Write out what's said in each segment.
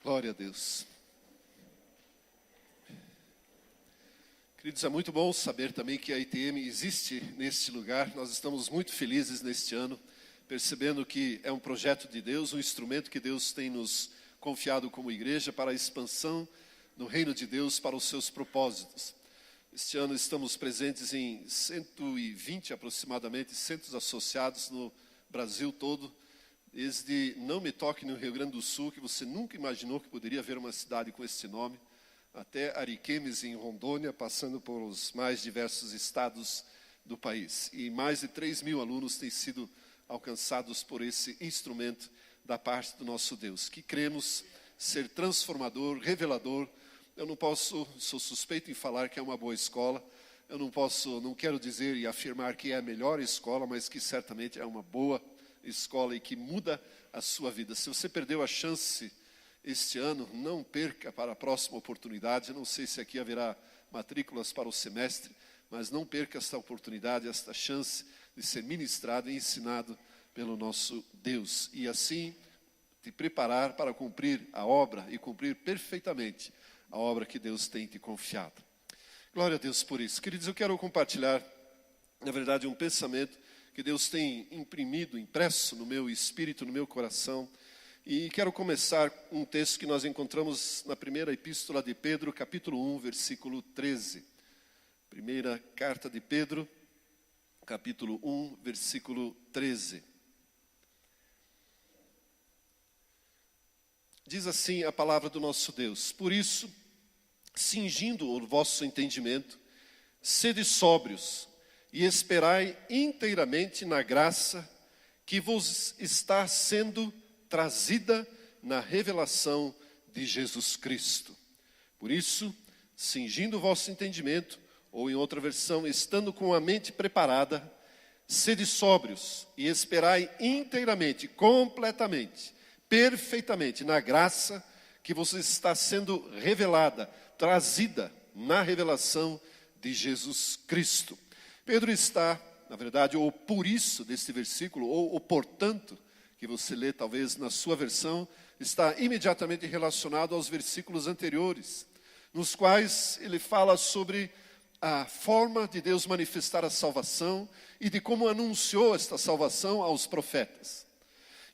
Glória a Deus. Queridos, é muito bom saber também que a ITM existe neste lugar. Nós estamos muito felizes neste ano, percebendo que é um projeto de Deus, um instrumento que Deus tem nos confiado como igreja para a expansão do reino de Deus para os seus propósitos. Este ano estamos presentes em 120 aproximadamente centros associados no Brasil todo. Desde Não Me Toque no Rio Grande do Sul, que você nunca imaginou que poderia haver uma cidade com esse nome, até Ariquemes em Rondônia, passando por os mais diversos estados do país. E mais de 3 mil alunos têm sido alcançados por esse instrumento da parte do nosso Deus, que cremos ser transformador, revelador. Eu não posso, sou suspeito em falar que é uma boa escola, não quero dizer e afirmar que é a melhor escola, mas que certamente é uma boa escola e que muda a sua vida. Se você perdeu a chance este ano, não perca para a próxima oportunidade. Eu não sei se aqui haverá matrículas para o semestre, mas não perca esta oportunidade, esta chance de ser ministrado e ensinado pelo nosso Deus. E assim, te preparar para cumprir a obra e cumprir perfeitamente a obra que Deus tem te confiado. Glória a Deus por isso. Queridos, eu quero compartilhar, na verdade, um pensamento que Deus tem impresso no meu espírito, no meu coração. E quero começar um texto que nós encontramos na primeira epístola de Pedro, capítulo 1, versículo 13. Primeira carta de Pedro, capítulo 1, versículo 13. Diz assim a palavra do nosso Deus: por isso, cingindo o vosso entendimento, sede sóbrios, e esperai inteiramente na graça que vos está sendo trazida na revelação de Jesus Cristo. Por isso, cingindo o vosso entendimento, ou em outra versão, estando com a mente preparada, sede sóbrios e esperai inteiramente, completamente, perfeitamente na graça que vos está sendo revelada, trazida na revelação de Jesus Cristo. Pedro está, na verdade, ou por isso deste versículo, ou portanto, que você lê talvez na sua versão, está imediatamente relacionado aos versículos anteriores, nos quais ele fala sobre a forma de Deus manifestar a salvação e de como anunciou esta salvação aos profetas.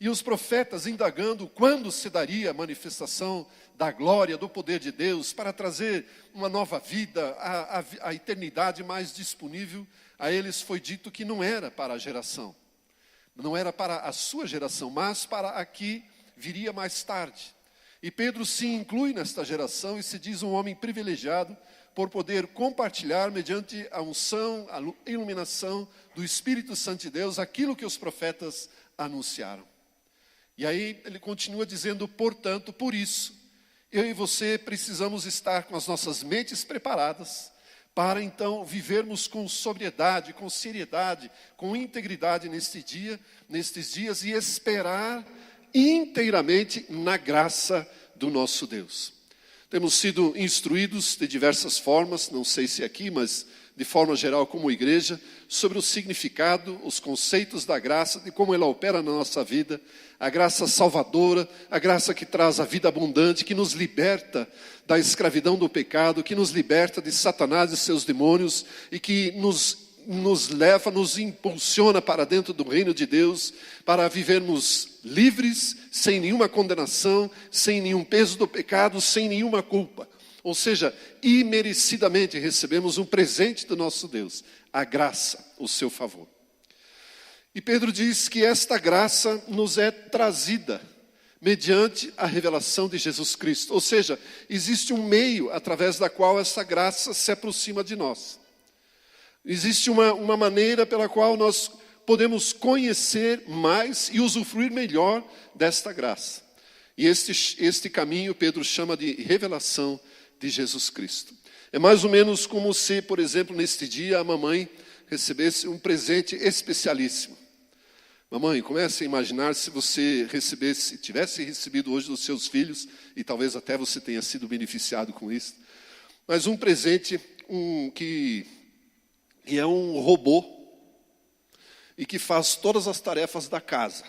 E os profetas indagando quando se daria a manifestação da glória, do poder de Deus, para trazer uma nova vida, a eternidade mais disponível, a eles foi dito que não era para a geração, não era para a sua geração, mas para a que viria mais tarde. E Pedro se inclui nesta geração e se diz um homem privilegiado por poder compartilhar, mediante a unção, a iluminação do Espírito Santo de Deus, aquilo que os profetas anunciaram. E aí ele continua dizendo, portanto, por isso, eu e você precisamos estar com as nossas mentes preparadas para então vivermos com sobriedade, com seriedade, com integridade nestes dias e esperar inteiramente na graça do nosso Deus. Temos sido instruídos de diversas formas, não sei se aqui, mas de forma geral como igreja, sobre o significado, os conceitos da graça, de como ela opera na nossa vida, a graça salvadora, a graça que traz a vida abundante, que nos liberta da escravidão do pecado, que nos liberta de Satanás e seus demônios, e que nos leva, nos impulsiona para dentro do reino de Deus, para vivermos livres, sem nenhuma condenação, sem nenhum peso do pecado, sem nenhuma culpa. Ou seja, imerecidamente recebemos um presente do nosso Deus, a graça, o seu favor. E Pedro diz que esta graça nos é trazida mediante a revelação de Jesus Cristo. Ou seja, existe um meio através da qual essa graça se aproxima de nós. Existe uma maneira pela qual nós podemos conhecer mais e usufruir melhor desta graça. E este caminho Pedro chama de revelação de Jesus Cristo. É mais ou menos como se, por exemplo, neste dia a mamãe recebesse um presente especialíssimo. Mamãe, comece a imaginar se você tivesse recebido hoje dos seus filhos, e talvez até você tenha sido beneficiado com isso, mas um presente que é um robô e que faz todas as tarefas da casa.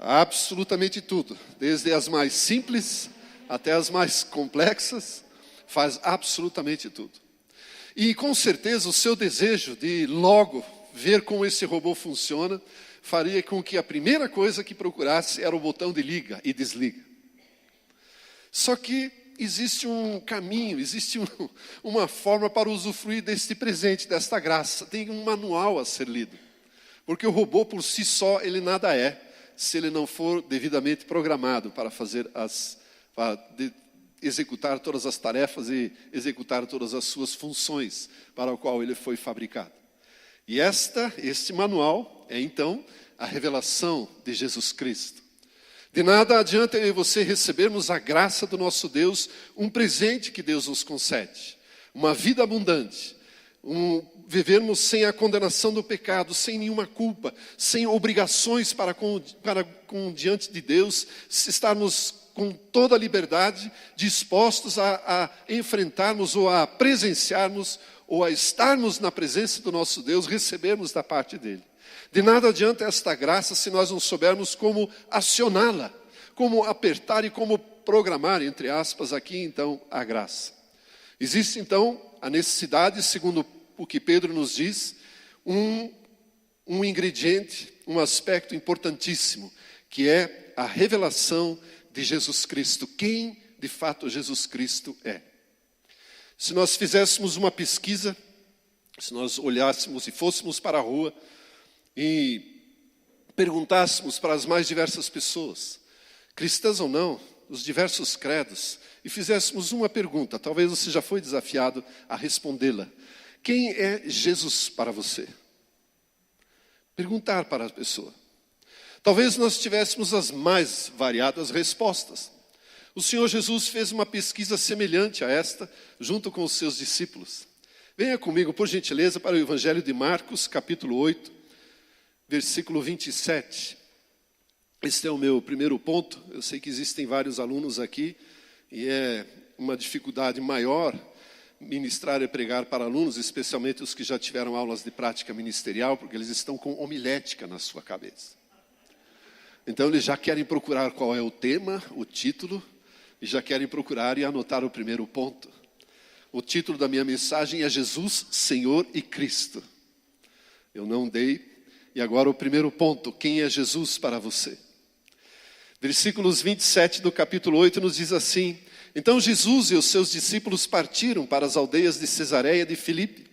Absolutamente tudo, desde as mais simples até as mais complexas, faz absolutamente tudo. E com certeza o seu desejo de logo ver como esse robô funciona, faria com que a primeira coisa que procurasse era o botão de liga e desliga. Só que existe um caminho, existe uma forma para usufruir deste presente, desta graça. Tem um manual a ser lido. Porque o robô por si só, ele nada é, se ele não for devidamente programado para executar todas as tarefas e executar todas as suas funções para o qual ele foi fabricado. E este manual é então a revelação de Jesus Cristo. De nada adianta eu e você recebermos a graça do nosso Deus, um presente que Deus nos concede, uma vida abundante, vivermos sem a condenação do pecado, sem nenhuma culpa, sem obrigações para com diante de Deus, estarmos com toda a liberdade, dispostos a enfrentarmos ou a presenciarmos ou a estarmos na presença do nosso Deus, recebermos da parte dele. De nada adianta esta graça se nós não soubermos como acioná-la, como apertar e como programar, entre aspas, aqui então a graça. Existe então a necessidade, segundo o que Pedro nos diz, um ingrediente, um aspecto importantíssimo, que é a revelação de Jesus Cristo, quem de fato Jesus Cristo é. Se nós fizéssemos uma pesquisa, se nós olhássemos e fôssemos para a rua e perguntássemos para as mais diversas pessoas, cristãs ou não, os diversos credos, e fizéssemos uma pergunta, talvez você já foi desafiado a respondê-la. Quem é Jesus para você? Perguntar para a pessoa. Talvez nós tivéssemos as mais variadas respostas. O Senhor Jesus fez uma pesquisa semelhante a esta, junto com os seus discípulos. Venha comigo, por gentileza, para o Evangelho de Marcos, capítulo 8, versículo 27. Este é o meu primeiro ponto. Eu sei que existem vários alunos aqui, e é uma dificuldade maior ministrar e pregar para alunos, especialmente os que já tiveram aulas de prática ministerial, porque eles estão com homilética na sua cabeça. Então eles já querem procurar qual é o tema, o título, e já querem procurar e anotar o primeiro ponto. O título da minha mensagem é Jesus, Senhor e Cristo. Eu não dei. E agora o primeiro ponto, quem é Jesus para você? Versículos 27 do capítulo 8 nos diz assim: Então Jesus e os seus discípulos partiram para as aldeias de Cesareia de Filipe.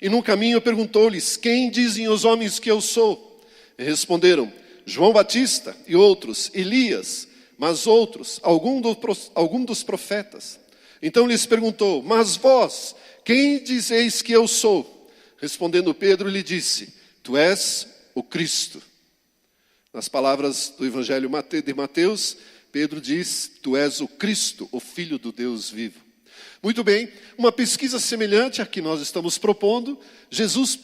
E no caminho perguntou-lhes: Quem dizem os homens que eu sou? E responderam: João Batista, e outros, Elias, mas outros, algum dos profetas. Então lhes perguntou: Mas vós, quem dizeis que eu sou? Respondendo Pedro, lhe disse: Tu és o Cristo. Nas palavras do Evangelho de Mateus, Pedro diz: Tu és o Cristo, o Filho do Deus vivo. Muito bem, uma pesquisa semelhante à que nós estamos propondo, Jesus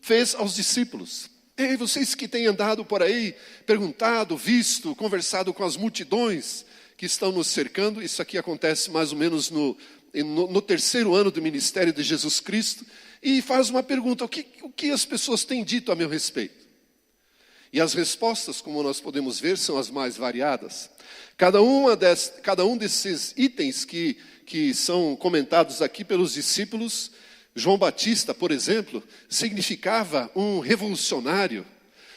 fez aos discípulos. Ei, vocês que têm andado por aí, perguntado, visto, conversado com as multidões que estão nos cercando, isso aqui acontece mais ou menos no terceiro ano do ministério de Jesus Cristo, e faz uma pergunta: o que as pessoas têm dito a meu respeito? E as respostas, como nós podemos ver, são as mais variadas. Cada um desses itens que são comentados aqui pelos discípulos, João Batista, por exemplo, significava um revolucionário,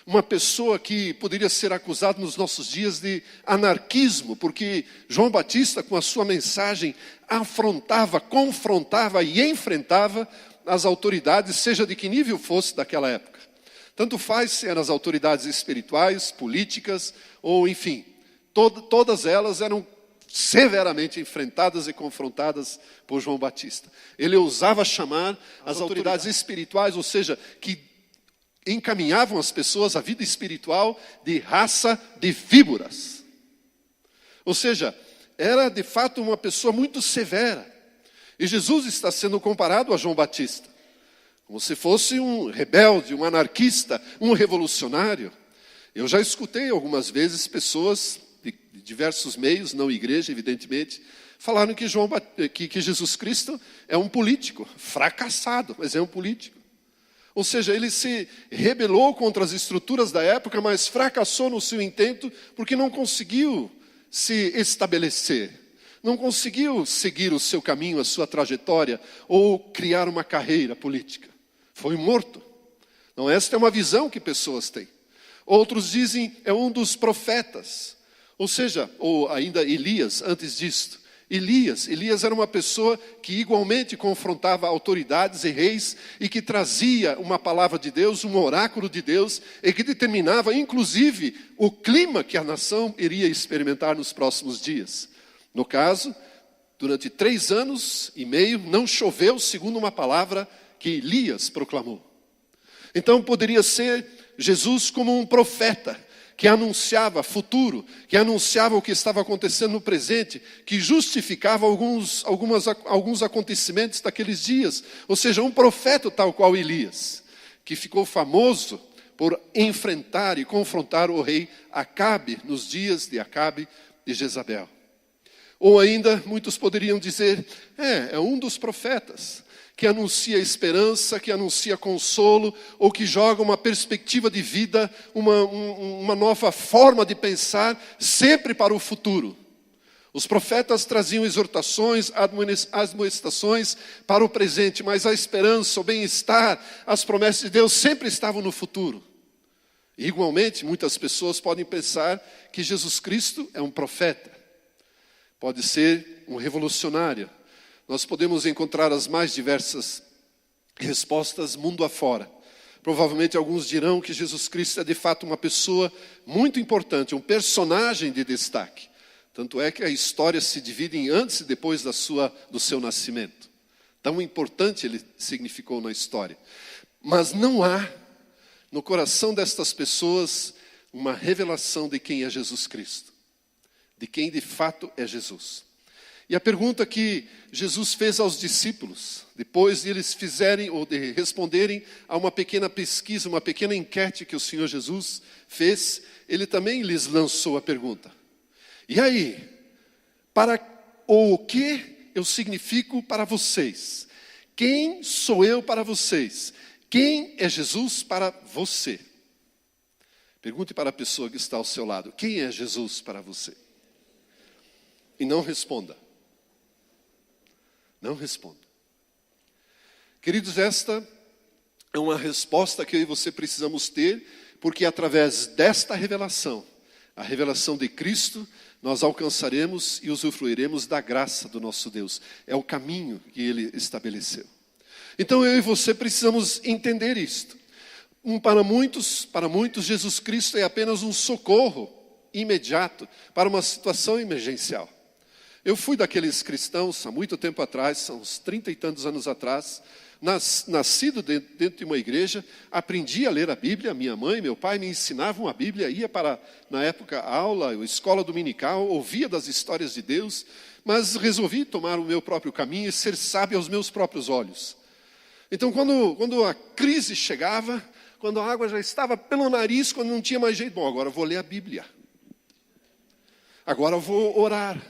uma pessoa que poderia ser acusada nos nossos dias de anarquismo, porque João Batista, com a sua mensagem, afrontava, confrontava e enfrentava as autoridades, seja de que nível fosse daquela época. Tanto faz se eram as autoridades espirituais, políticas, ou enfim, todas elas eram severamente enfrentadas e confrontadas por João Batista. Ele ousava chamar as autoridades espirituais, ou seja, que encaminhavam as pessoas à vida espiritual, de raça de víboras. Ou seja, era de fato uma pessoa muito severa. E Jesus está sendo comparado a João Batista, como se fosse um rebelde, um anarquista, um revolucionário. Eu já escutei algumas vezes pessoas de diversos meios, não igreja, evidentemente, falaram que Jesus Cristo é um político, fracassado, mas é um político. Ou seja, ele se rebelou contra as estruturas da época, mas fracassou no seu intento porque não conseguiu se estabelecer. Não conseguiu seguir o seu caminho, a sua trajetória, ou criar uma carreira política. Foi morto. Não, esta é uma visão que pessoas têm. Outros dizem, é um dos profetas. Ou seja, ou ainda Elias, antes disto. Elias era uma pessoa que igualmente confrontava autoridades e reis e que trazia uma palavra de Deus, um oráculo de Deus, e que determinava, inclusive, o clima que a nação iria experimentar nos próximos dias. No caso, durante 3 anos e meio, não choveu, segundo uma palavra que Elias proclamou. Então, poderia ser Jesus como um profeta, que anunciava futuro, que anunciava o que estava acontecendo no presente, que justificava alguns acontecimentos daqueles dias. Ou seja, um profeta tal qual Elias, que ficou famoso por enfrentar e confrontar o rei Acabe, nos dias de Acabe e Jezabel. Ou ainda, muitos poderiam dizer, é um dos profetas, que anuncia esperança, que anuncia consolo, ou que joga uma perspectiva de vida, uma nova forma de pensar, sempre para o futuro. Os profetas traziam exortações, admoestações para o presente, mas a esperança, o bem-estar, as promessas de Deus sempre estavam no futuro. E, igualmente, muitas pessoas podem pensar que Jesus Cristo é um profeta, pode ser um revolucionário. Nós podemos encontrar as mais diversas respostas mundo afora. Provavelmente alguns dirão que Jesus Cristo é de fato uma pessoa muito importante, um personagem de destaque. Tanto é que a história se divide em antes e depois do seu nascimento. Tão importante ele significou na história. Mas não há no coração destas pessoas uma revelação de quem é Jesus Cristo. De quem de fato é Jesus. E a pergunta que Jesus fez aos discípulos, depois de eles fizerem ou de responderem a uma pequena pesquisa, uma pequena enquete que o Senhor Jesus fez, ele também lhes lançou a pergunta. E aí, o que eu significo para vocês? Quem sou eu para vocês? Quem é Jesus para você? Pergunte para a pessoa que está ao seu lado, quem é Jesus para você? E não responda. Não responda. Queridos, esta é uma resposta que eu e você precisamos ter, porque através desta revelação, a revelação de Cristo, nós alcançaremos e usufruiremos da graça do nosso Deus. É o caminho que Ele estabeleceu. Então eu e você precisamos entender isto. Para muitos, Jesus Cristo é apenas um socorro imediato para uma situação emergencial. Eu fui daqueles cristãos há muito tempo atrás, são uns 30 e tantos anos atrás, nascido dentro de uma igreja, aprendi a ler a Bíblia, minha mãe e meu pai me ensinavam a Bíblia, ia para, na época, a aula, a escola dominical, ouvia das histórias de Deus, mas resolvi tomar o meu próprio caminho e ser sábio aos meus próprios olhos. Então, quando a crise chegava, quando a água já estava pelo nariz, quando não tinha mais jeito, bom, agora eu vou ler a Bíblia. Agora eu vou orar.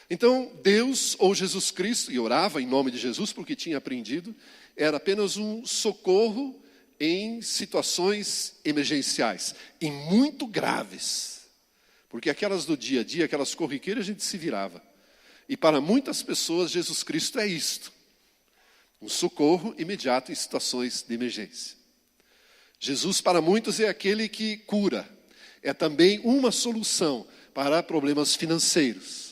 Então, Deus ou Jesus Cristo, e orava em nome de Jesus porque tinha aprendido, era apenas um socorro em situações emergenciais, e muito graves. Porque aquelas do dia a dia, aquelas corriqueiras, a gente se virava. E para muitas pessoas, Jesus Cristo é isto. Um socorro imediato em situações de emergência. Jesus para muitos é aquele que cura. É também uma solução para problemas financeiros.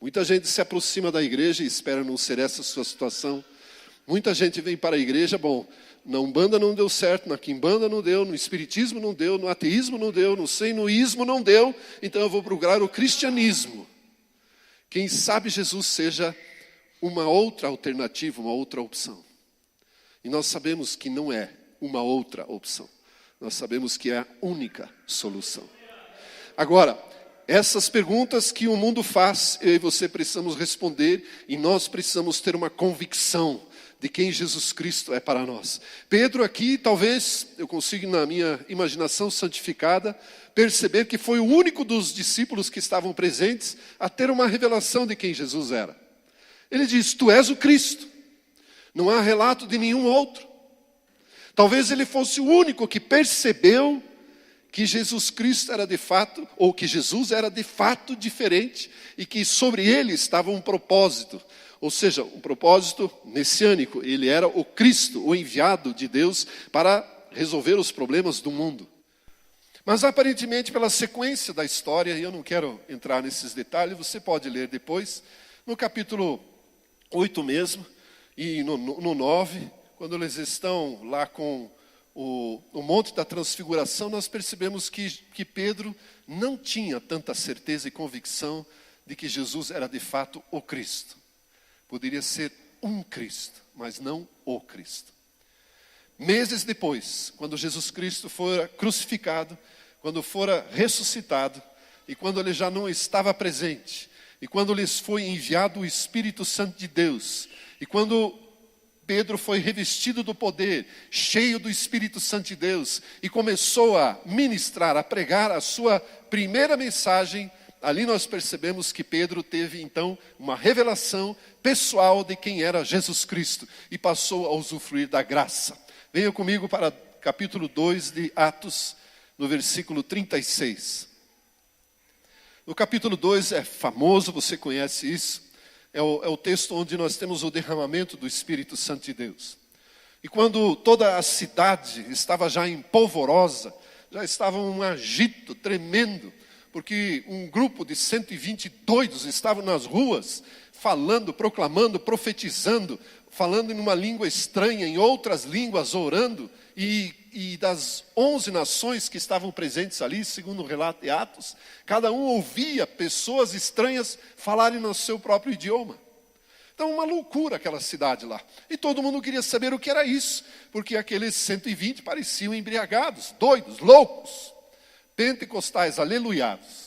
Muita gente se aproxima da igreja e espera não ser essa a sua situação. Muita gente vem para a igreja, bom, na Umbanda não deu certo, na Quimbanda não deu, no Espiritismo não deu, no ateísmo não deu, no Senoísmo não deu, então eu vou procurar o cristianismo. Quem sabe Jesus seja uma outra alternativa, uma outra opção. E nós sabemos que não é uma outra opção. Nós sabemos que é a única solução. Agora, essas perguntas que o mundo faz, eu e você precisamos responder, e nós precisamos ter uma convicção de quem Jesus Cristo é para nós. Pedro aqui, talvez, eu consiga na minha imaginação santificada, perceber que foi o único dos discípulos que estavam presentes a ter uma revelação de quem Jesus era. Ele diz, tu és o Cristo. Não há relato de nenhum outro. Talvez ele fosse o único que percebeu que Jesus Cristo era de fato, ou que Jesus era de fato diferente, e que sobre ele estava um propósito, ou seja, um propósito messiânico. Ele era o Cristo, o enviado de Deus para resolver os problemas do mundo. Mas aparentemente, pela sequência da história, e eu não quero entrar nesses detalhes, você pode ler depois, no capítulo 8 mesmo, e no 9, quando eles estão lá com o Monte da Transfiguração, nós percebemos que Pedro não tinha tanta certeza e convicção de que Jesus era de fato o Cristo. Poderia ser um Cristo, mas não o Cristo. Meses depois, quando Jesus Cristo fora crucificado, quando fora ressuscitado, e quando ele já não estava presente, e quando lhes foi enviado o Espírito Santo de Deus, e quando Pedro foi revestido do poder, cheio do Espírito Santo de Deus, e começou a ministrar, a pregar a sua primeira mensagem, ali nós percebemos que Pedro teve então uma revelação pessoal de quem era Jesus Cristo, e passou a usufruir da graça. Venha comigo para capítulo 2 de Atos, no versículo 36. No capítulo 2 é famoso, você conhece isso. É o texto onde nós temos o derramamento do Espírito Santo de Deus. E quando toda a cidade estava já em polvorosa, já estava um agito tremendo, porque um grupo de 120 doidos estavam nas ruas, falando, proclamando, profetizando, falando em uma língua estranha, em outras línguas, orando, e das 11 nações que estavam presentes ali, segundo o relato de Atos, cada um ouvia pessoas estranhas falarem no seu próprio idioma. Então, uma loucura aquela cidade lá. E todo mundo queria saber o que era isso, porque aqueles 120 pareciam embriagados, doidos, loucos, pentecostais, aleluiados.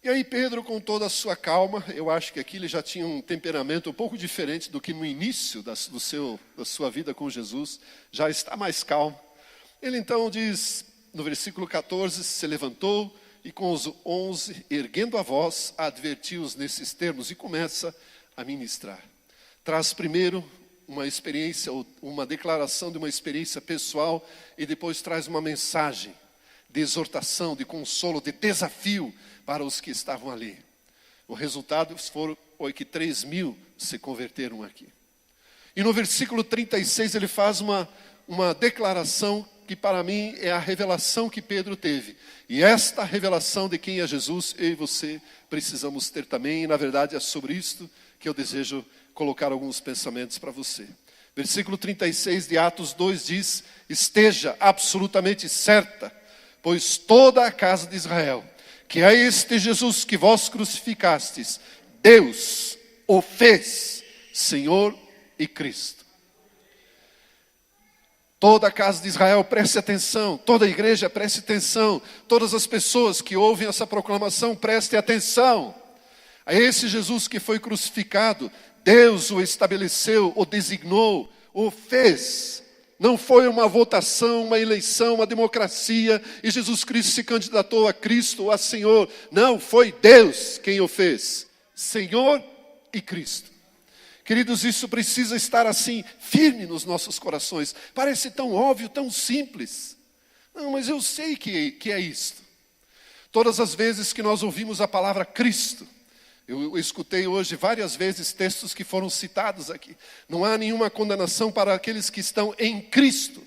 E aí Pedro, com toda a sua calma, eu acho que aqui ele já tinha um temperamento um pouco diferente do que no início da sua vida com Jesus, já está mais calmo. Ele então diz, no versículo 14, se levantou e com os 11, erguendo a voz, advertiu-os nesses termos e começa a ministrar. Traz primeiro uma experiência, uma declaração de uma experiência pessoal e depois traz uma mensagem de exortação, de consolo, de desafio para os que estavam ali. O resultado foi que 3.000 se converteram aqui. E no versículo 36 ele faz uma declaração que para mim é a revelação que Pedro teve. E esta revelação de quem é Jesus, eu e você precisamos ter também. E na verdade é sobre isto que eu desejo colocar alguns pensamentos para você. Versículo 36 de Atos 2 diz: esteja absolutamente certa, pois toda a casa de Israel, que é este Jesus que vós crucificastes, Deus o fez Senhor e Cristo. Toda a casa de Israel, preste atenção. Toda a igreja, preste atenção. Todas as pessoas que ouvem essa proclamação, prestem atenção. A esse Jesus que foi crucificado, Deus o estabeleceu, o designou, o fez. Não foi uma votação, uma eleição, uma democracia, e Jesus Cristo se candidatou a Cristo ou a Senhor. Não, foi Deus quem o fez. Senhor e Cristo. Queridos, isso precisa estar assim, firme nos nossos corações. Parece tão óbvio, tão simples. Não, mas eu sei que é isto. Todas as vezes que nós ouvimos a palavra Cristo, eu escutei hoje várias vezes textos que foram citados aqui. Não há nenhuma condenação para aqueles que estão em Cristo.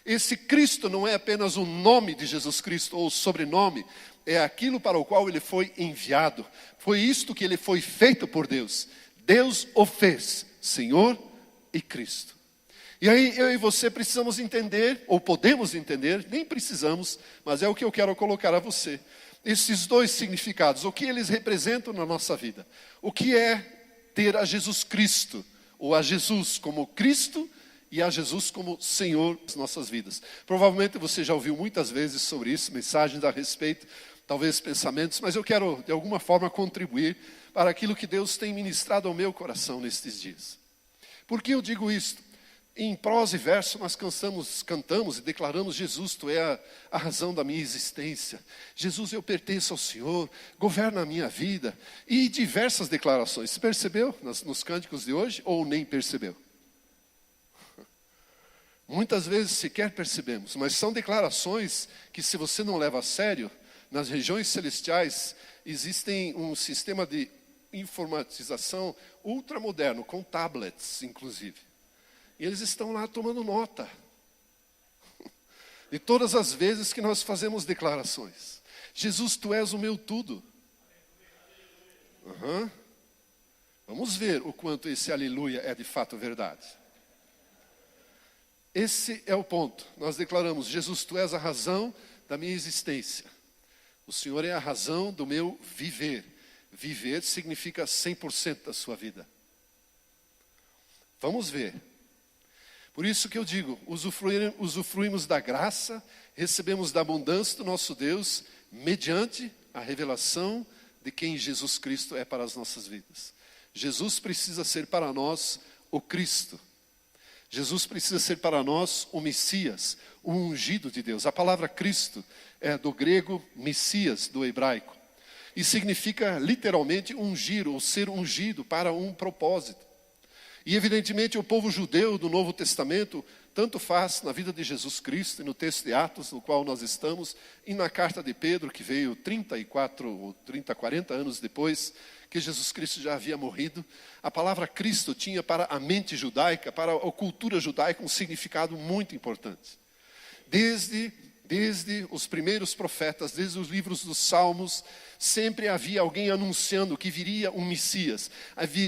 Esse Cristo não é apenas o nome de Jesus Cristo ou o sobrenome, é aquilo para o qual ele foi enviado. Foi isto que ele foi feito por Deus. Deus o fez, Senhor e Cristo. E aí eu e você precisamos entender, ou podemos entender, nem precisamos, mas é o que eu quero colocar a você. Esses dois significados, o que eles representam na nossa vida. O que é ter a Jesus Cristo, ou a Jesus como Cristo e a Jesus como Senhor das nossas vidas. Provavelmente você já ouviu muitas vezes sobre isso, mensagens a respeito, talvez pensamentos, mas eu quero de alguma forma contribuir para aquilo que Deus tem ministrado ao meu coração nestes dias. Por que eu digo isto? Em prosa e verso nós cantamos e declaramos: Jesus, Tu é a razão da minha existência. Jesus, eu pertenço ao Senhor, governa a minha vida. E diversas declarações. Você percebeu nos cânticos de hoje ou nem percebeu? Muitas vezes sequer percebemos, mas são declarações que, se você não leva a sério, nas regiões celestiais existem um sistema de informatização ultramoderno, com tablets, inclusive. E eles estão lá tomando nota de todas as vezes que nós fazemos declarações. Jesus, tu és o meu tudo. Vamos ver o quanto esse aleluia é de fato verdade. Esse é o ponto. Nós declaramos: Jesus, tu és a razão da minha existência. O Senhor é a razão do meu viver. Viver significa 100% da sua vida. Vamos ver. Por isso que eu digo, usufruímos da graça, recebemos da abundância do nosso Deus, mediante a revelação de quem Jesus Cristo é para as nossas vidas. Jesus precisa ser para nós o Cristo. Jesus precisa ser para nós o Messias, o ungido de Deus. A palavra Cristo é do grego Messias, do hebraico. E significa literalmente ungir, ou ser ungido para um propósito. E evidentemente o povo judeu do Novo Testamento tanto faz na vida de Jesus Cristo e no texto de Atos, no qual nós estamos, e na carta de Pedro, que veio 40 anos depois que Jesus Cristo já havia morrido. A palavra Cristo tinha para a mente judaica, para a cultura judaica, um significado muito importante. Desde os primeiros profetas, desde os livros dos Salmos, sempre havia alguém anunciando que viria um Messias,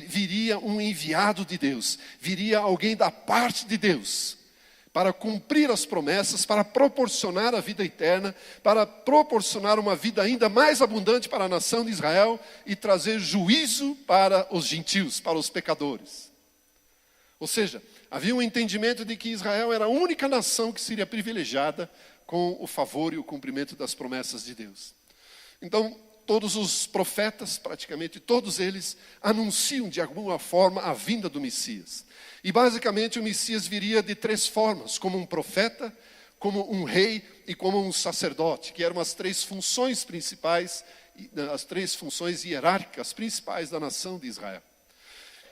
viria um enviado de Deus, viria alguém da parte de Deus, para cumprir as promessas, para proporcionar a vida eterna, para proporcionar uma vida ainda mais abundante para a nação de Israel e trazer juízo para os gentios, para os pecadores. Ou seja, havia um entendimento de que Israel era a única nação que seria privilegiada com o favor e o cumprimento das promessas de Deus. Então, todos os profetas, praticamente todos eles, anunciam de alguma forma a vinda do Messias. E basicamente o Messias viria de 3 formas: como um profeta, como um rei e como um sacerdote, que eram as 3 funções principais, as 3 funções hierárquicas principais da nação de Israel.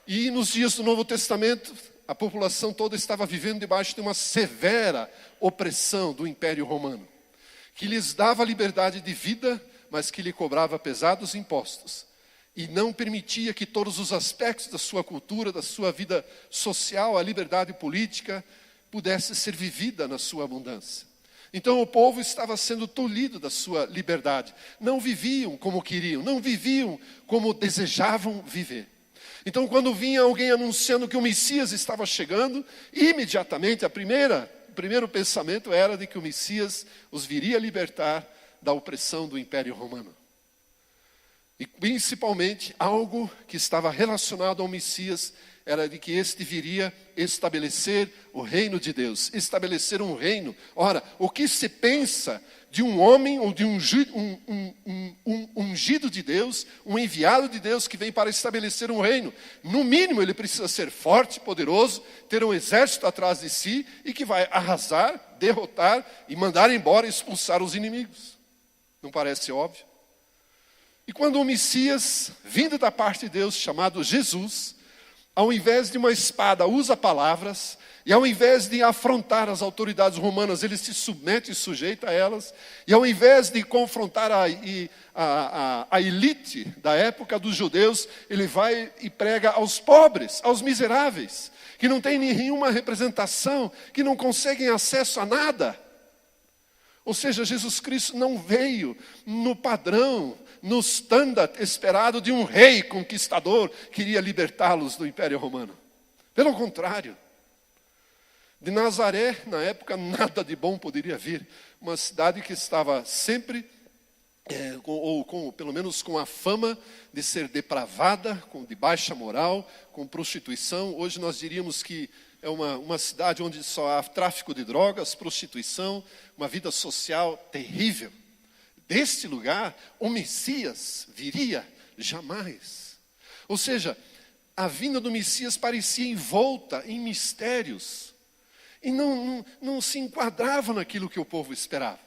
E nos dias do Novo Testamento, a população toda estava vivendo debaixo de uma severa opressão do Império Romano, que lhes dava liberdade de vida, mas que lhe cobrava pesados impostos, e não permitia que todos os aspectos da sua cultura, da sua vida social, a liberdade política, pudesse ser vivida na sua abundância. Então o povo estava sendo tolhido da sua liberdade. Não viviam como queriam, não viviam como desejavam viver. Então, quando vinha alguém anunciando que o Messias estava chegando, imediatamente o primeiro pensamento era de que o Messias os viria libertar da opressão do Império Romano. E principalmente algo que estava relacionado ao Messias era de que este viria estabelecer o reino de Deus, estabelecer um reino. Ora, o que se pensa de um homem ou de um ungido de Deus, um enviado de Deus que vem para estabelecer um reino? No mínimo ele precisa ser forte, poderoso, ter um exército atrás de si e que vai arrasar, derrotar e mandar embora, expulsar os inimigos. Não parece óbvio? E quando o Messias, vindo da parte de Deus, chamado Jesus, ao invés de uma espada, usa palavras, e ao invés de afrontar as autoridades romanas, ele se submete e sujeita a elas, e ao invés de confrontar a elite da época dos judeus, ele vai e prega aos pobres, aos miseráveis, que não têm nenhuma representação, que não conseguem acesso a nada. Ou seja, Jesus Cristo não veio no padrão, no standard esperado de um rei conquistador que iria libertá-los do Império Romano. Pelo contrário, de Nazaré, na época, nada de bom poderia vir. Uma cidade que estava sempre, pelo menos com a fama de ser depravada, de baixa moral, com prostituição. Hoje nós diríamos que é uma cidade onde só há tráfico de drogas, prostituição, uma vida social terrível. Deste lugar, o Messias viria jamais. Ou seja, a vinda do Messias parecia envolta em mistérios e não se enquadrava naquilo que o povo esperava.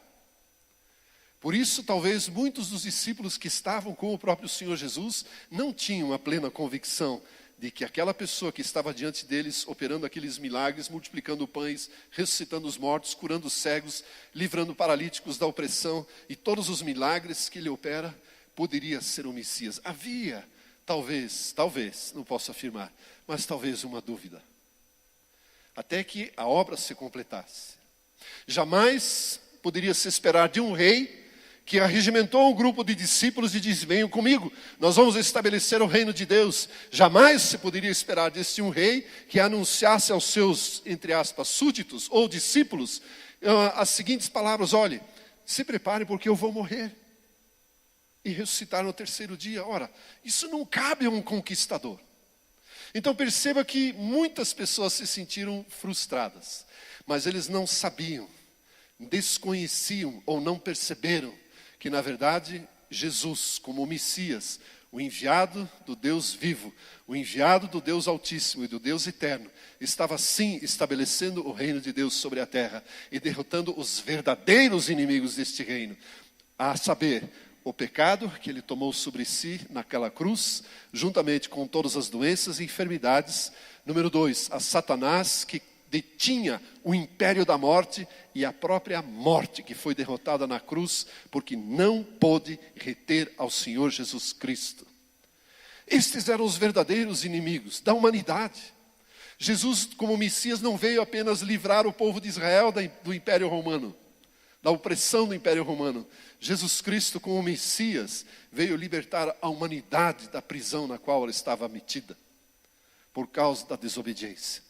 Por isso, talvez muitos dos discípulos que estavam com o próprio Senhor Jesus não tinham a plena convicção de que aquela pessoa que estava diante deles, operando aqueles milagres, multiplicando pães, ressuscitando os mortos, curando os cegos, livrando paralíticos da opressão, e todos os milagres que ele opera, poderia ser o Messias. Havia, talvez, não posso afirmar, mas talvez uma dúvida. Até que a obra se completasse. Jamais poderia se esperar de um rei que arregimentou um grupo de discípulos e diz: venham comigo, nós vamos estabelecer o reino de Deus. Jamais se poderia esperar desse um rei que anunciasse aos seus, entre aspas, súditos ou discípulos as seguintes palavras: olhe, se preparem porque eu vou morrer e ressuscitar no terceiro dia. Ora, isso não cabe a um conquistador. Então perceba que muitas pessoas se sentiram frustradas, mas eles não sabiam, desconheciam ou não perceberam que na verdade Jesus, como o Messias, o enviado do Deus vivo, o enviado do Deus Altíssimo e do Deus Eterno, estava sim estabelecendo o reino de Deus sobre a terra e derrotando os verdadeiros inimigos deste reino, a saber, o pecado que ele tomou sobre si naquela cruz, juntamente com todas as doenças e enfermidades. Número 2, a Satanás que detinha o império da morte e a própria morte que foi derrotada na cruz, porque não pôde reter ao Senhor Jesus Cristo. Estes eram os verdadeiros inimigos da humanidade. Jesus, como Messias, não veio apenas livrar o povo de Israel do Império Romano, da opressão do Império Romano. Jesus Cristo, como Messias, veio libertar a humanidade da prisão na qual ela estava metida, por causa da desobediência.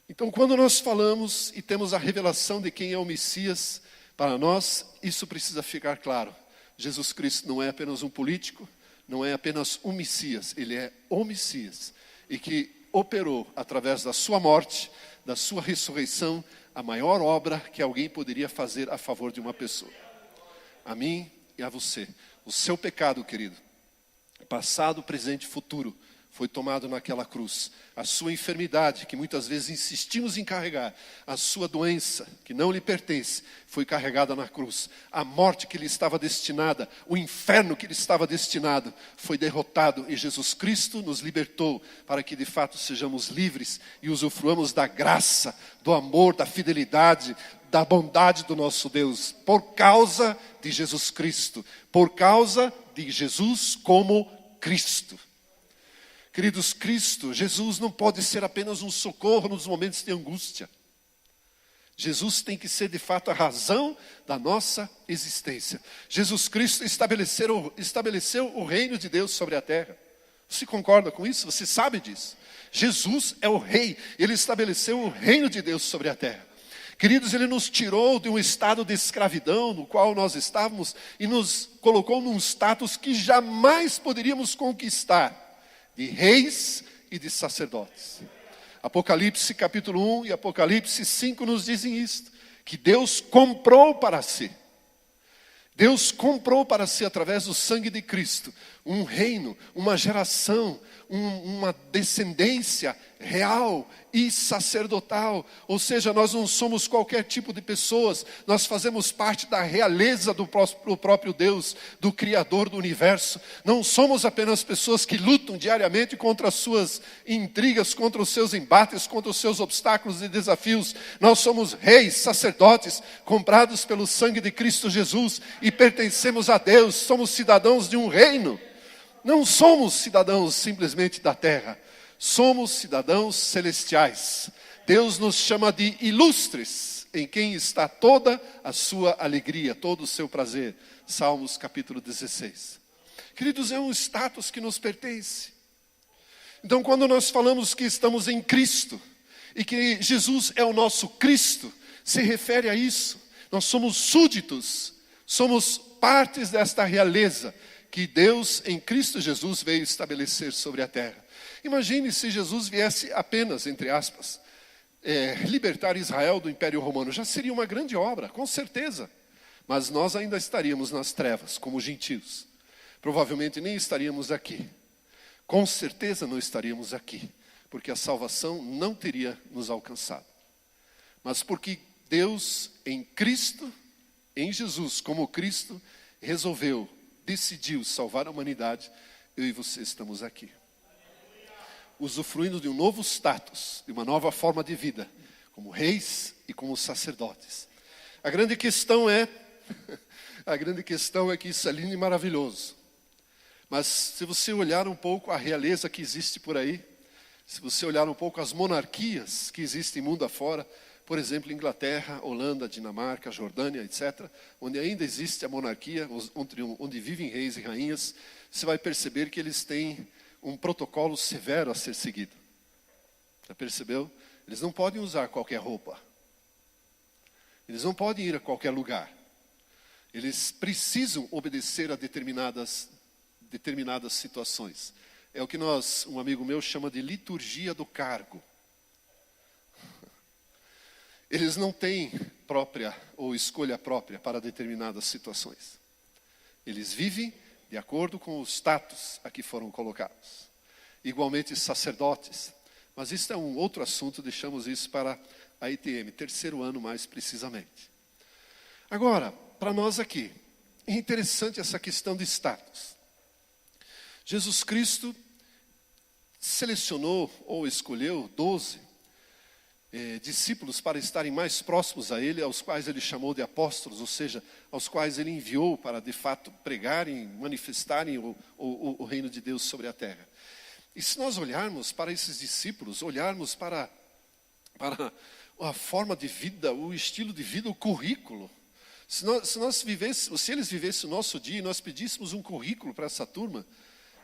Então, quando nós falamos e temos a revelação de quem é o Messias, para nós, isso precisa ficar claro. Jesus Cristo não é apenas um político, não é apenas um Messias, ele é o Messias. E que operou, através da sua morte, da sua ressurreição, a maior obra que alguém poderia fazer a favor de uma pessoa. A mim e a você. O seu pecado, querido, passado, presente e futuro, foi tomado naquela cruz. A sua enfermidade, que muitas vezes insistimos em carregar, a sua doença, que não lhe pertence, foi carregada na cruz. A morte que lhe estava destinada, o inferno que lhe estava destinado, foi derrotado e Jesus Cristo nos libertou para que de fato sejamos livres e usufruamos da graça, do amor, da fidelidade, da bondade do nosso Deus, por causa de Jesus Cristo, por causa de Jesus como Cristo. Queridos, Jesus não pode ser apenas um socorro nos momentos de angústia. Jesus tem que ser de fato a razão da nossa existência. Jesus Cristo estabeleceu o reino de Deus sobre a terra. Você concorda com isso? Você sabe disso? Jesus é o rei, ele estabeleceu o reino de Deus sobre a terra. Queridos, ele nos tirou de um estado de escravidão no qual nós estávamos e nos colocou num status que jamais poderíamos conquistar, de reis e de sacerdotes. Apocalipse capítulo 1 e Apocalipse 5 nos dizem isto, que Deus comprou para si. Deus comprou para si, através do sangue de Cristo, um reino, uma geração, uma descendência real e sacerdotal. Ou seja, nós não somos qualquer tipo de pessoas, nós fazemos parte da realeza do próprio Deus, do Criador do universo. Não somos apenas pessoas que lutam diariamente contra as suas intrigas, contra os seus embates, contra os seus obstáculos e desafios. Nós somos reis, sacerdotes, comprados pelo sangue de Cristo Jesus e pertencemos a Deus, somos cidadãos de um reino. Não somos cidadãos simplesmente da terra, somos cidadãos celestiais. Deus nos chama de ilustres, em quem está toda a sua alegria, todo o seu prazer. Salmos capítulo 16. Queridos, é um status que nos pertence. Então, quando nós falamos que estamos em Cristo, e que Jesus é o nosso Cristo, se refere a isso. Nós somos súditos, somos partes desta realeza, que Deus em Cristo Jesus veio estabelecer sobre a terra. Imagine se Jesus viesse apenas, entre aspas, libertar Israel do Império Romano. Já seria uma grande obra, com certeza. Mas nós ainda estaríamos nas trevas, como gentios. Provavelmente nem estaríamos aqui. Com certeza não estaríamos aqui, porque a salvação não teria nos alcançado. Mas porque Deus em Cristo, em Jesus como Cristo, decidiu salvar a humanidade, eu e você estamos aqui. usufruindo de um novo status, de uma nova forma de vida, como reis e como sacerdotes. A grande questão é que isso é lindo e maravilhoso. Mas se você olhar um pouco a realeza que existe por aí, se você olhar um pouco as monarquias que existem mundo afora, por exemplo, Inglaterra, Holanda, Dinamarca, Jordânia, etc., onde ainda existe a monarquia, onde vivem reis e rainhas, você vai perceber que eles têm um protocolo severo a ser seguido. Já percebeu? Eles não podem usar qualquer roupa. Eles não podem ir a qualquer lugar. Eles precisam obedecer a determinadas situações. É o que um amigo meu chama de liturgia do cargo. Eles não têm própria ou escolha própria para determinadas situações. Eles vivem de acordo com o status a que foram colocados. Igualmente sacerdotes. Mas isso é um outro assunto, deixamos isso para a ITM, terceiro ano mais precisamente. Agora, para nós aqui, é interessante essa questão de status. Jesus Cristo selecionou ou escolheu 12 discípulos para estarem mais próximos a Ele, aos quais Ele chamou de apóstolos, ou seja, aos quais Ele enviou para de fato pregarem, manifestarem o reino de Deus sobre a terra. E se nós olharmos para esses discípulos, olharmos para a forma de vida, o estilo de vida, o currículo, se eles vivessem o nosso dia e nós pedíssemos um currículo para essa turma,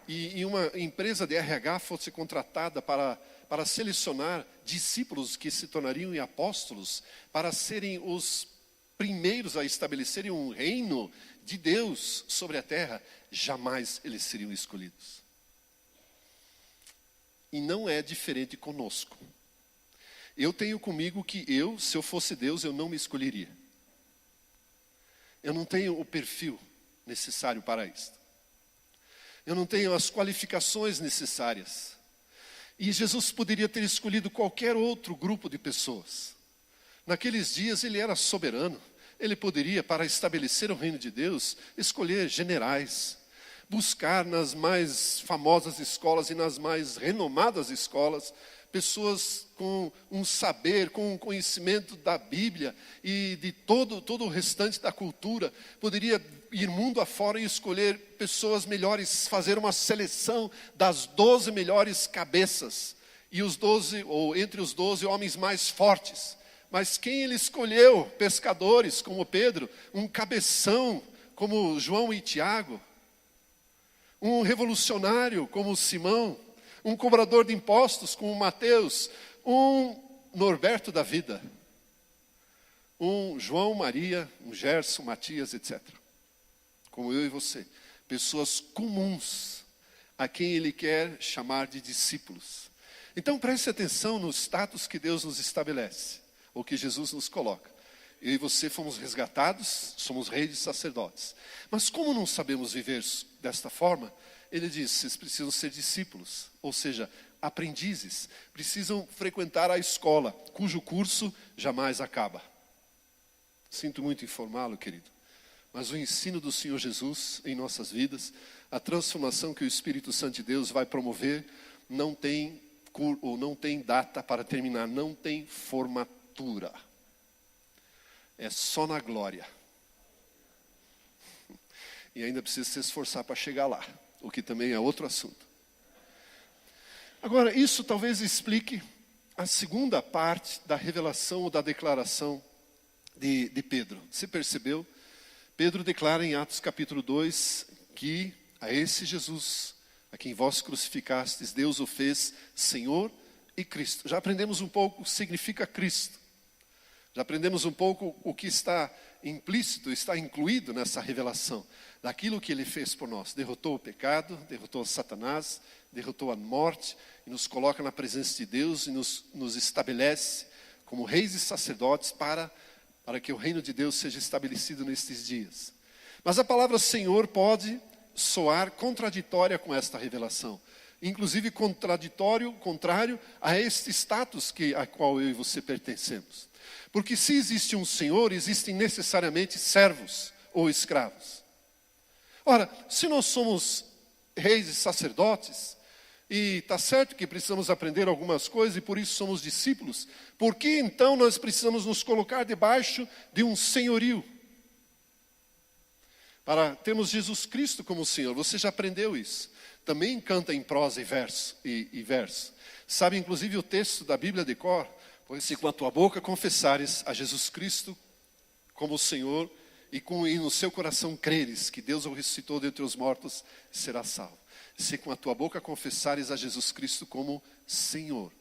e uma empresa de RH fosse contratada para selecionar discípulos que se tornariam apóstolos, para serem os primeiros a estabelecerem um reino de Deus sobre a terra, jamais eles seriam escolhidos. E não é diferente conosco. Eu tenho comigo que se eu fosse Deus, eu não me escolheria. Eu não tenho o perfil necessário para isso. Eu não tenho as qualificações necessárias. E Jesus poderia ter escolhido qualquer outro grupo de pessoas. Naqueles dias ele era soberano. Ele poderia, para estabelecer o reino de Deus, escolher generais. Buscar nas mais famosas escolas e nas mais renomadas escolas, pessoas com um saber, com um conhecimento da Bíblia e de todo o restante da cultura. Poderia ir mundo afora e escolher pessoas melhores, fazer uma seleção das 12 melhores cabeças. E entre os 12 homens mais fortes. Mas quem ele escolheu? Pescadores como Pedro, um cabeção como João e Tiago, um revolucionário como Simão, um cobrador de impostos como Mateus, um Norberto da vida, um João, Maria, um Gerson, Matias, etc. Como eu e você, pessoas comuns a quem ele quer chamar de discípulos. Então preste atenção no status que Deus nos estabelece, ou que Jesus nos coloca. Eu e você fomos resgatados, somos reis e sacerdotes. Mas como não sabemos viver desta forma, ele diz, vocês precisam ser discípulos, ou seja, aprendizes, precisam frequentar a escola, cujo curso jamais acaba. Sinto muito informá-lo, querido, mas o ensino do Senhor Jesus em nossas vidas, a transformação que o Espírito Santo de Deus vai promover, não tem data para terminar, não tem formatura. É só na glória. E ainda precisa se esforçar para chegar lá, o que também é outro assunto. Agora, isso talvez explique a segunda parte da revelação ou da declaração de Pedro. Você percebeu? Pedro declara em Atos capítulo 2 que a esse Jesus, a quem vós crucificastes, Deus o fez Senhor e Cristo. Já aprendemos um pouco o que significa Cristo. Já aprendemos um pouco o que está implícito, está incluído nessa revelação. Daquilo que Ele fez por nós. Derrotou o pecado, derrotou Satanás, derrotou a morte, e nos coloca na presença de Deus e nos estabelece como reis e sacerdotes para que o reino de Deus seja estabelecido nestes dias. Mas a palavra Senhor pode soar contraditória com esta revelação. Inclusive contrário a este status a qual eu e você pertencemos. Porque se existe um Senhor, existem necessariamente servos ou escravos. Ora, se nós somos reis e sacerdotes, E está certo que precisamos aprender algumas coisas e por isso somos discípulos. Por que então nós precisamos nos colocar debaixo de um senhorio? Para termos Jesus Cristo como Senhor. Você já aprendeu isso. Também canta em prosa e verso. Sabe inclusive o texto da Bíblia de cor? Pois se com a tua boca confessares a Jesus Cristo como Senhor e no seu coração creres que Deus o ressuscitou dentre os mortos, serás salvo. Se com a tua boca confessares a Jesus Cristo como Senhor,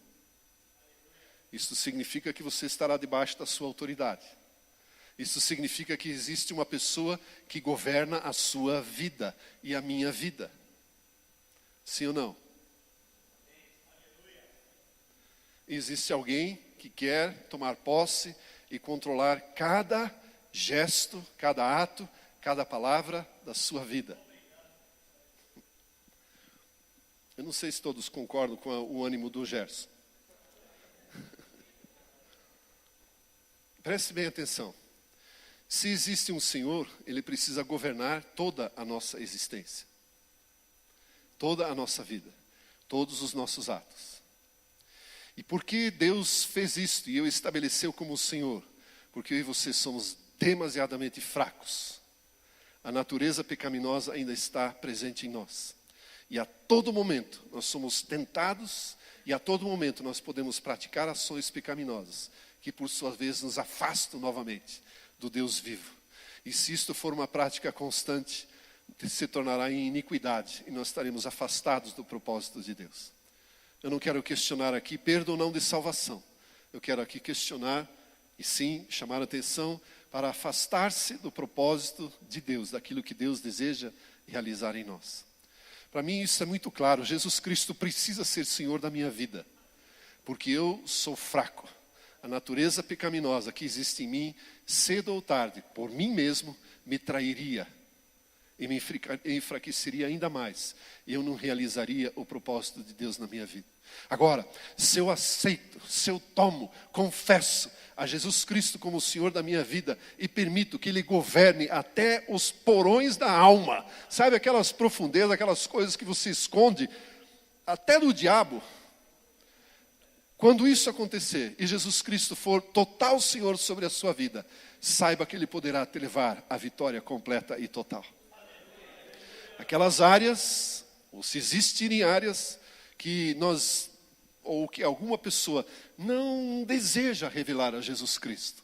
isso significa que você estará debaixo da sua autoridade. Isso significa que existe uma pessoa que governa a sua vida e a minha vida. Sim ou não? Existe alguém que quer tomar posse e controlar cada gesto, cada ato, cada palavra da sua vida. Eu não sei se todos concordam com o ânimo do Gerson. Preste bem atenção. Se existe um Senhor, Ele precisa governar toda a nossa existência. Toda a nossa vida. Todos os nossos atos. E por que Deus fez isto e o estabeleceu como Senhor? Porque eu e você somos demasiadamente fracos. A natureza pecaminosa ainda está presente em nós. E a todo momento nós somos tentados e a todo momento nós podemos praticar ações pecaminosas que por sua vez nos afastam novamente do Deus vivo. E se isto for uma prática constante, se tornará em iniquidade e nós estaremos afastados do propósito de Deus. Eu não quero questionar aqui perda ou não de salvação. Eu quero aqui questionar e sim chamar a atenção para afastar-se do propósito de Deus, daquilo que Deus deseja realizar em nós. Para mim isso é muito claro, Jesus Cristo precisa ser Senhor da minha vida, porque eu sou fraco. A natureza pecaminosa que existe em mim, cedo ou tarde, por mim mesmo, me trairia e me enfraqueceria ainda mais. E eu não realizaria o propósito de Deus na minha vida. Agora, se eu aceito, se eu tomo, confesso a Jesus Cristo como o Senhor da minha vida e permito que Ele governe até os porões da alma, sabe aquelas profundezas, aquelas coisas que você esconde, até do diabo. Quando isso acontecer e Jesus Cristo for total Senhor sobre a sua vida, saiba que Ele poderá te levar à vitória completa e total. Aquelas áreas, ou se existirem áreas que nós, ou que alguma pessoa não deseja revelar a Jesus Cristo,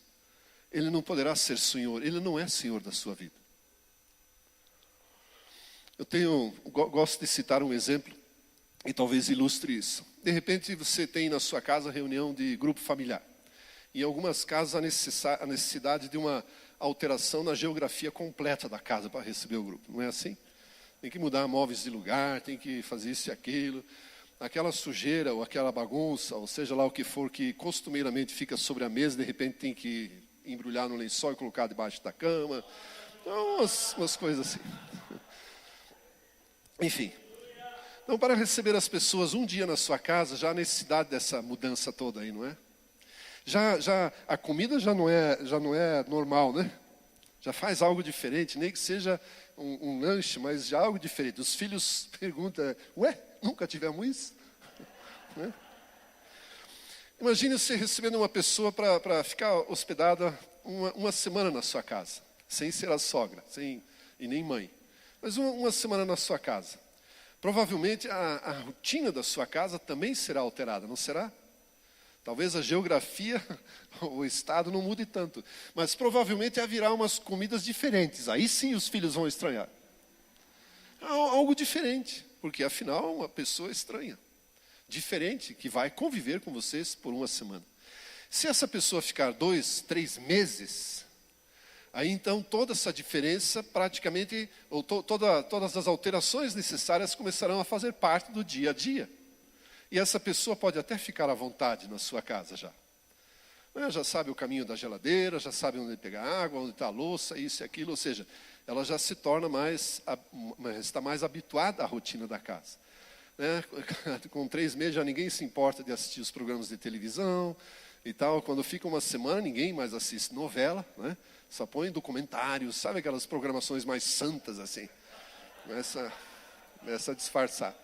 Ele não poderá ser Senhor, Ele não é Senhor da sua vida. Gosto de citar um exemplo, e talvez ilustre isso. De repente você tem na sua casa reunião de grupo familiar. Em algumas casas há necessidade de uma alteração na geografia completa da casa para receber o grupo. Não é assim? Tem que mudar móveis de lugar, tem que fazer isso e aquilo. Aquela sujeira ou aquela bagunça, ou seja lá o que for que costumeiramente fica sobre a mesa, de repente tem que embrulhar no lençol e colocar debaixo da cama. Então, umas coisas assim. Enfim. Então, para receber as pessoas um dia na sua casa, já há necessidade dessa mudança toda aí, não é? Já a comida já não é normal, né? Já faz algo diferente, nem que seja um lanche, mas já algo diferente. Os filhos perguntam, ué, nunca tivemos isso? Né? Imagine você recebendo uma pessoa para ficar hospedada uma semana na sua casa, sem ser a sogra, e nem mãe, mas uma semana na sua casa. Provavelmente a rotina da sua casa também será alterada, não será? Talvez a geografia, o estado não mude tanto, mas provavelmente haverá umas comidas diferentes. Aí sim os filhos vão estranhar. Algo diferente, porque afinal é uma pessoa estranha, diferente, que vai conviver com vocês por uma semana. Se essa pessoa ficar 2, 3 meses, aí então toda essa diferença praticamente, ou todas as alterações necessárias começarão a fazer parte do dia a dia. E essa pessoa pode até ficar à vontade na sua casa já. Já sabe o caminho da geladeira, já sabe onde pegar água, onde está a louça, isso e aquilo. Ou seja, ela já se torna está mais habituada à rotina da casa. Com 3 meses já ninguém se importa de assistir os programas de televisão e tal. Quando fica uma semana, ninguém mais assiste novela, né? Só põe documentários, sabe aquelas programações mais santas assim. Começa a disfarçar.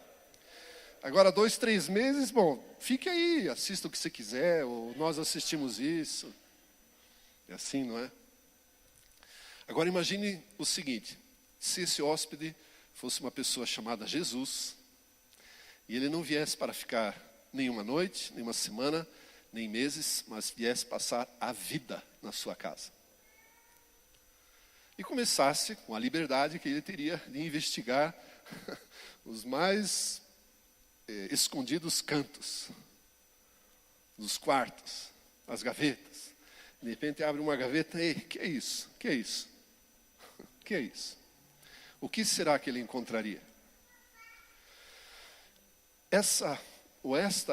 Agora 2, 3 meses, bom, fique aí, assista o que você quiser, ou nós assistimos isso. É assim, não é? Agora imagine o seguinte, se esse hóspede fosse uma pessoa chamada Jesus, e ele não viesse para ficar nenhuma noite, nenhuma semana, nem meses, mas viesse passar a vida na sua casa. E começasse com a liberdade que ele teria de investigar os mais escondidos cantos, dos quartos, as gavetas. De repente abre uma gaveta, ei, que é isso? Que é isso? Que é isso? O que será que ele encontraria? Esta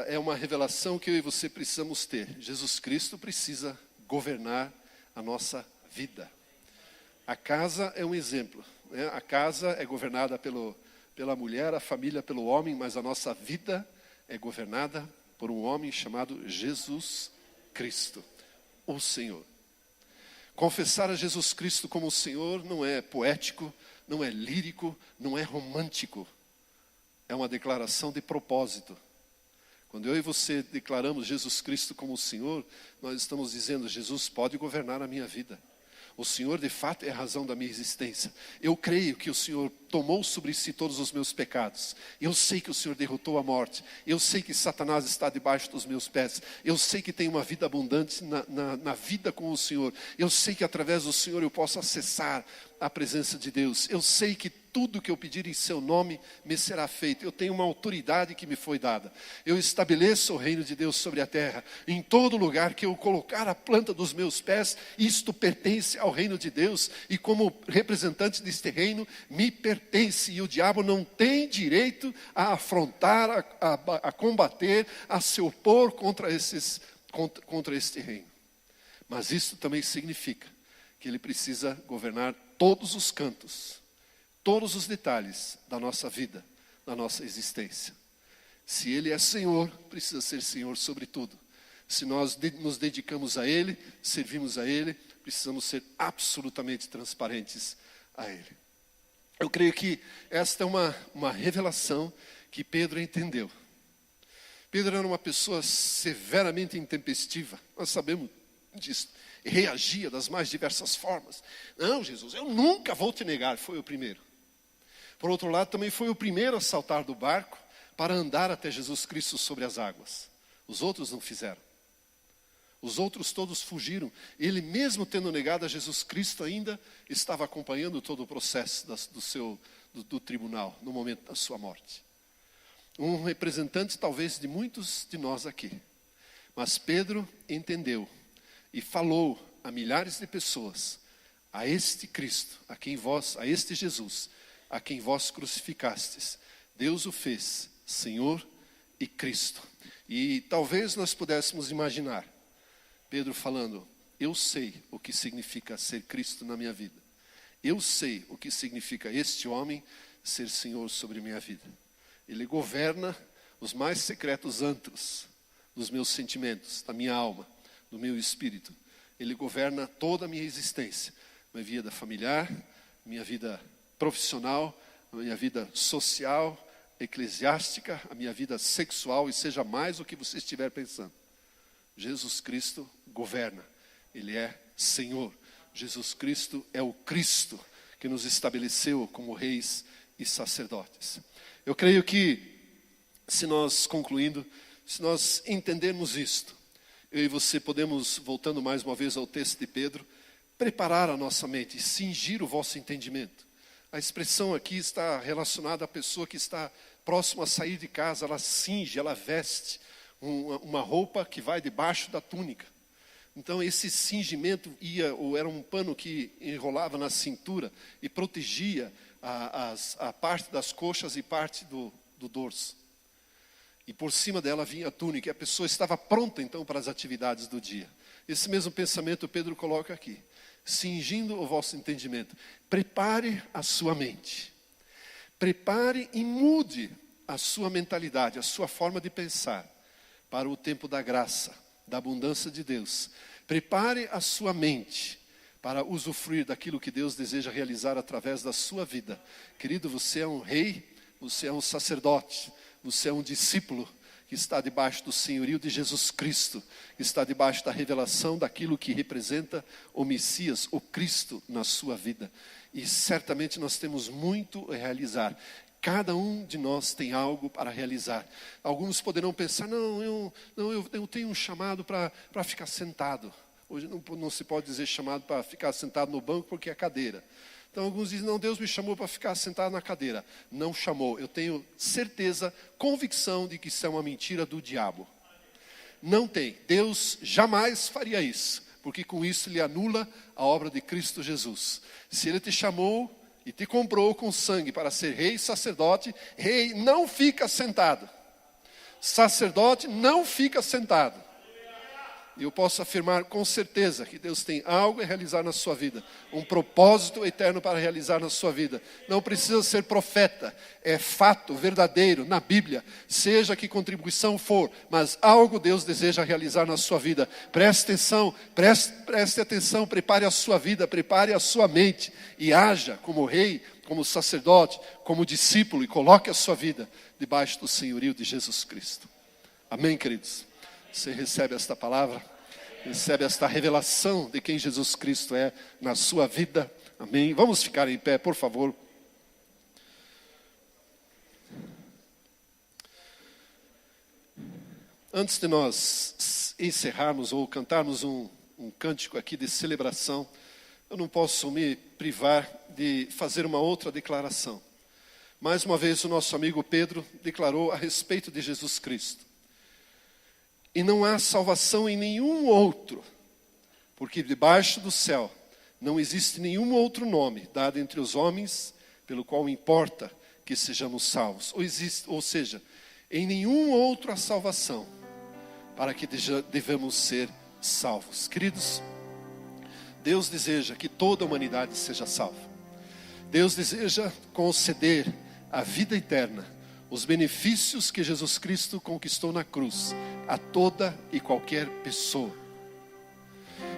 é uma revelação que eu e você precisamos ter. Jesus Cristo precisa governar a nossa vida. A casa é um exemplo, né? A casa é governada pela mulher, a família pelo homem, mas a nossa vida é governada por um homem chamado Jesus Cristo, o Senhor. Confessar a Jesus Cristo como o Senhor não é poético, não é lírico, não é romântico. É uma declaração de propósito. Quando eu e você declaramos Jesus Cristo como o Senhor, nós estamos dizendo, Jesus pode governar a minha vida. O Senhor de fato é a razão da minha existência. Eu creio que o Senhor tomou sobre si todos os meus pecados. Eu sei que o Senhor derrotou a morte. Eu sei que Satanás está debaixo dos meus pés. Eu sei que tenho uma vida abundante na vida com o Senhor. Eu sei que através do Senhor eu posso acessar a presença de Deus. Eu sei que tudo que eu pedir em seu nome me será feito. Eu tenho uma autoridade que me foi dada. Eu estabeleço o reino de Deus sobre a terra. Em todo lugar que eu colocar a planta dos meus pés, isto pertence ao reino de Deus. E como representante deste reino, me pertence. E o diabo não tem direito a afrontar, a combater, a se opor contra este reino. Mas isso também significa que ele precisa governar todos os cantos, todos os detalhes da nossa vida, da nossa existência. Se Ele é Senhor, precisa ser Senhor sobre tudo. Se nós nos dedicamos a Ele, servimos a Ele, precisamos ser absolutamente transparentes a Ele. Eu creio que esta é uma revelação que Pedro entendeu. Pedro era uma pessoa severamente intempestiva, nós sabemos disso. Reagia das mais diversas formas. Não, Jesus, eu nunca vou te negar, foi o primeiro. Por outro lado, também foi o primeiro a saltar do barco para andar até Jesus Cristo sobre as águas. Os outros não fizeram. Os outros todos fugiram. Ele mesmo tendo negado a Jesus Cristo ainda estava acompanhando todo o processo do tribunal no momento da sua morte. Um representante talvez de muitos de nós aqui. Mas Pedro entendeu e falou a milhares de pessoas, a este Cristo, a este Jesus, a quem vós crucificastes. Deus o fez Senhor e Cristo. E talvez nós pudéssemos imaginar Pedro falando, eu sei o que significa ser Cristo na minha vida. Eu sei o que significa este homem ser Senhor sobre minha vida. Ele governa os mais secretos antros dos meus sentimentos, da minha alma, do meu espírito. Ele governa toda a minha existência, minha vida familiar, minha vida profissional, minha vida social, eclesiástica, a minha vida sexual, e seja mais o que você estiver pensando. Jesus Cristo governa, Ele é Senhor. Jesus Cristo é o Cristo que nos estabeleceu como reis e sacerdotes. Eu creio que, se nós entendermos isto, eu e você podemos, voltando mais uma vez ao texto de Pedro, preparar a nossa mente, cingir o vosso entendimento. A expressão aqui está relacionada à pessoa que está próxima a sair de casa, ela cinge, ela veste uma roupa que vai debaixo da túnica. Então esse cingimento era um pano que enrolava na cintura e protegia a parte das coxas e parte do dorso. E por cima dela vinha a túnica, e a pessoa estava pronta então para as atividades do dia. Esse mesmo pensamento Pedro coloca aqui. Cingindo o vosso entendimento. Prepare a sua mente. Prepare e mude a sua mentalidade, a sua forma de pensar para o tempo da graça, da abundância de Deus. Prepare a sua mente para usufruir daquilo que Deus deseja realizar através da sua vida. Querido, você é um rei, você é um sacerdote, Você é um discípulo que está debaixo do senhorio de Jesus Cristo, que está debaixo da revelação daquilo que representa o Messias, o Cristo na sua vida. E certamente nós temos muito a realizar. Cada um de nós tem algo para realizar. Alguns poderão pensar, eu tenho um chamado para ficar sentado. Hoje não se pode dizer chamado para ficar sentado no banco porque é cadeira. Então alguns dizem, não, Deus me chamou para ficar sentado na cadeira. Não chamou. Eu tenho certeza, convicção de que isso é uma mentira do diabo. Não tem. Deus jamais faria isso, porque com isso ele anula a obra de Cristo Jesus. Se ele te chamou e te comprou com sangue para ser rei e sacerdote, rei não fica sentado. Sacerdote não fica sentado. E eu posso afirmar com certeza que Deus tem algo a realizar na sua vida. Um propósito eterno para realizar na sua vida. Não precisa ser profeta. É fato verdadeiro na Bíblia. Seja que contribuição for. Mas algo Deus deseja realizar na sua vida. Preste atenção. Preste atenção. Prepare a sua vida. Prepare a sua mente. E haja como rei, como sacerdote, como discípulo. E coloque a sua vida debaixo do senhorio de Jesus Cristo. Amém, queridos? Você recebe esta palavra, recebe esta revelação de quem Jesus Cristo é na sua vida. Amém? Vamos ficar em pé, por favor. Antes de nós encerrarmos ou cantarmos um cântico aqui de celebração, eu não posso me privar de fazer uma outra declaração. Mais uma vez o nosso amigo Pedro declarou a respeito de Jesus Cristo. E não há salvação em nenhum outro, porque debaixo do céu não existe nenhum outro nome dado entre os homens, pelo qual importa que sejamos salvos. Ou seja, em nenhum outro há salvação, para que devemos ser salvos. Queridos, Deus deseja que toda a humanidade seja salva. Deus deseja conceder a vida eterna, os benefícios que Jesus Cristo conquistou na cruz, a toda e qualquer pessoa.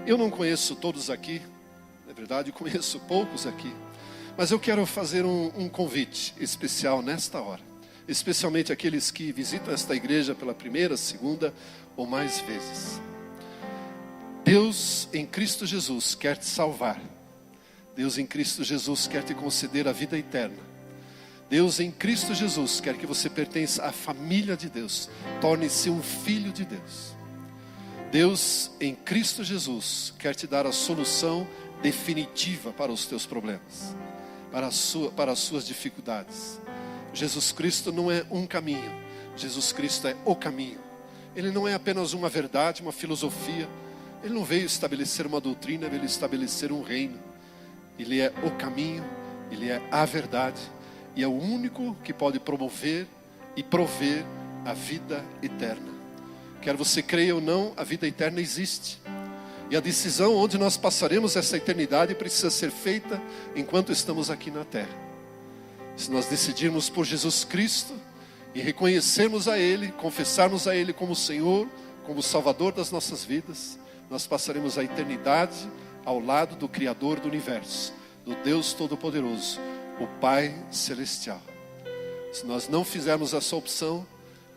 Eu não conheço todos aqui, na verdade conheço poucos aqui, mas eu quero fazer um convite especial nesta hora, especialmente aqueles que visitam esta igreja pela primeira, segunda ou mais vezes. Deus em Cristo Jesus quer te salvar. Deus em Cristo Jesus quer te conceder a vida eterna. Deus em Cristo Jesus quer que você pertença à família de Deus. Torne-se um filho de Deus. Deus em Cristo Jesus quer te dar a solução definitiva para os teus problemas, para as suas dificuldades. Jesus Cristo não é um caminho. Jesus Cristo é o caminho. Ele não é apenas uma verdade, uma filosofia. Ele não veio estabelecer uma doutrina, ele veio estabelecer um reino. Ele é o caminho, ele é a verdade. E é o único que pode promover e prover a vida eterna. Quer você creia ou não, a vida eterna existe. E a decisão onde nós passaremos essa eternidade precisa ser feita enquanto estamos aqui na terra. Se nós decidirmos por Jesus Cristo e reconhecermos a Ele, confessarmos a Ele como Senhor, como Salvador das nossas vidas, nós passaremos a eternidade ao lado do Criador do universo, do Deus Todo-Poderoso, o Pai Celestial. Se nós não fizermos essa opção,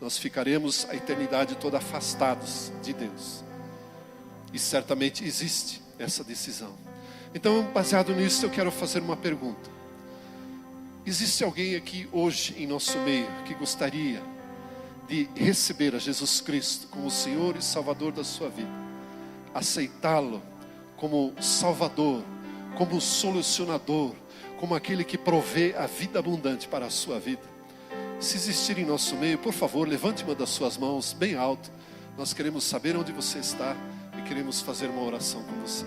nós ficaremos a eternidade toda afastados de Deus. E certamente existe essa decisão. Então, baseado nisso, eu quero fazer uma pergunta. Existe alguém aqui hoje em nosso meio que gostaria de receber a Jesus Cristo como Senhor e Salvador da sua vida? Aceitá-lo como Salvador, como solucionador, como aquele que provê a vida abundante para a sua vida? Se existir em nosso meio, por favor, levante uma das suas mãos bem alto. Nós queremos saber onde você está e queremos fazer uma oração com você.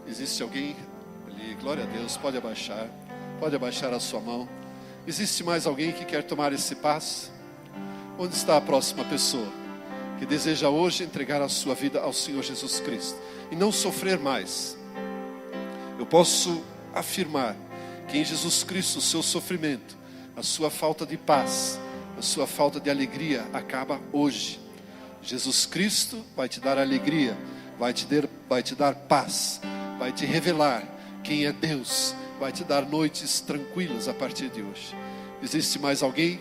Existe alguém ali? Glória a Deus, pode abaixar a sua mão. Existe mais alguém que quer tomar esse passo? Onde está a próxima pessoa que deseja hoje entregar a sua vida ao Senhor Jesus Cristo e não sofrer mais? Eu posso afirmar que em Jesus Cristo o seu sofrimento, a sua falta de paz, a sua falta de alegria acaba hoje. Jesus Cristo vai te dar alegria, vai te dar paz, vai te revelar quem é Deus, vai te dar noites tranquilas a partir de hoje. Existe mais alguém?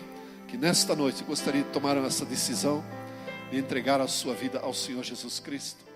que nesta noite gostaria de tomar essa decisão de entregar a sua vida ao Senhor Jesus Cristo.